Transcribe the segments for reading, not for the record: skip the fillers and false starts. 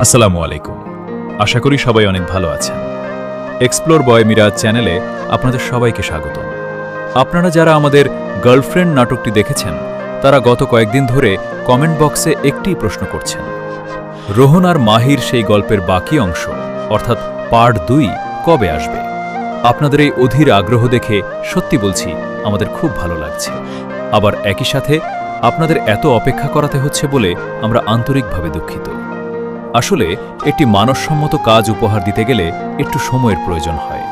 আসসালামু আলাইকুম। আশা করি সবাই অনেক ভালো আছেন। এক্সপ্লোর বয় মিরাজ চ্যানেলে আপনাদের সবাইকে স্বাগত। আপনারা যারা আমাদের গার্লফ্রেন্ড নাটকটি দেখেছেন তারা গত কয়েকদিন ধরে কমেন্ট বক্সে একটিই প্রশ্ন করছেন, রোহন আর মাহির সেই গল্পের বাকি অংশ অর্থাৎ পার্ট 2 কবে আসবে? আপনাদের এই অধীর আগ্রহ দেখে সত্যি বলছি আমাদের খুব ভালো লাগছে। আবার একই সাথে আপনাদের এত অপেক্ষা করাতে হচ্ছে বলে আমরা আন্তরিকভাবে দুঃখিত। আসলে একটি মানসসম্মত কাজ উপহার দিতে গেলে একটু সময়ের প্রয়োজন হয়।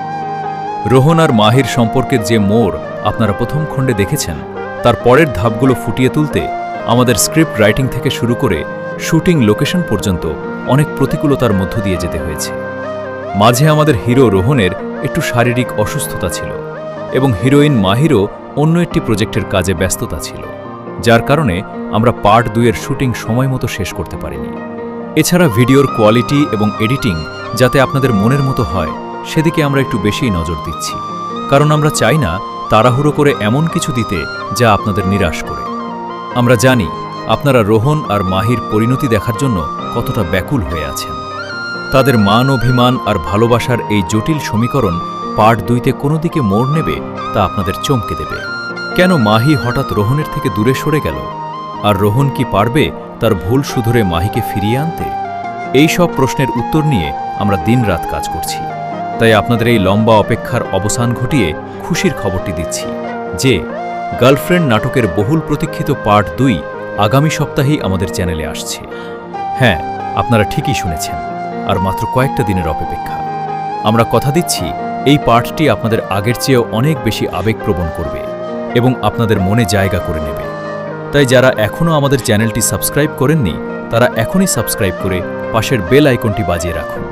রোহন আর মাহির সম্পর্কের যে মোড় আপনারা প্রথম খণ্ডে দেখেছেন তার পরের ধাপগুলো ফুটিয়ে তুলতে আমাদের স্ক্রিপ্ট রাইটিং থেকে শুরু করে শুটিং লোকেশন পর্যন্ত অনেক প্রতিকূলতার মধ্য দিয়ে যেতে হয়েছে। মাঝে আমাদের হিরো রোহনের একটু শারীরিক অসুস্থতা ছিল এবং হিরোইন মাহিরও অন্য একটি প্রজেক্টের কাজে ব্যস্ততা ছিল, যার কারণে আমরা পার্ট 2 এর শুটিং সময়মতো শেষ করতে পারিনি। এছাড়া ভিডিওর কোয়ালিটি এবং এডিটিং যাতে আপনাদের মনের মতো হয় সেদিকে আমরা একটু বেশিই নজর দিচ্ছি, কারণ আমরা চাই না তাড়াহুড়ো করে এমন কিছু দিতে যা আপনাদের নিরাশ করে। আমরা জানি আপনারা রোহন আর মাহির পরিণতি দেখার জন্য কতটা ব্যাকুল হয়ে আছেন। তাদের মান অভিমান আর ভালোবাসার এই জটিল সমীকরণ পার্ট 2তে কোনো দিকে মোড় নেবে তা আপনাদের চমকে দেবে। কেন মাহি হঠাৎ রোহনের থেকে দূরে সরে গেল? আর রোহন কি পারবে তার ভুল শুধরে মাহিকে ফিরিয়ে আনতে? এই সব প্রশ্নের উত্তর নিয়ে আমরা দিনরাত কাজ করছি। তাই আপনাদের এই লম্বা অপেক্ষার অবসান ঘটিয়ে খুশির খবরটি দিচ্ছি যে গার্লফ্রেন্ড নাটকের বহুল প্রতীক্ষিত পার্ট 2 আগামী সপ্তাহেই আমাদের চ্যানেলে আসছে। হ্যাঁ, আপনারা ঠিকই শুনেছেন, আর মাত্র কয়েকটা দিনের অপেক্ষা। আমরা কথা দিচ্ছি এই পার্টটি আপনাদের আগের চেয়েও অনেক বেশি আবেগপ্রবণ করবে এবং আপনাদের মনে জায়গা করে নেবে। তাই যারা এখনও আমাদের চ্যানেলটি সাবস্ক্রাইব করেননি তারা এখনই সাবস্ক্রাইব করে পাশের বেল আইকনটি বাজিয়ে রাখুন।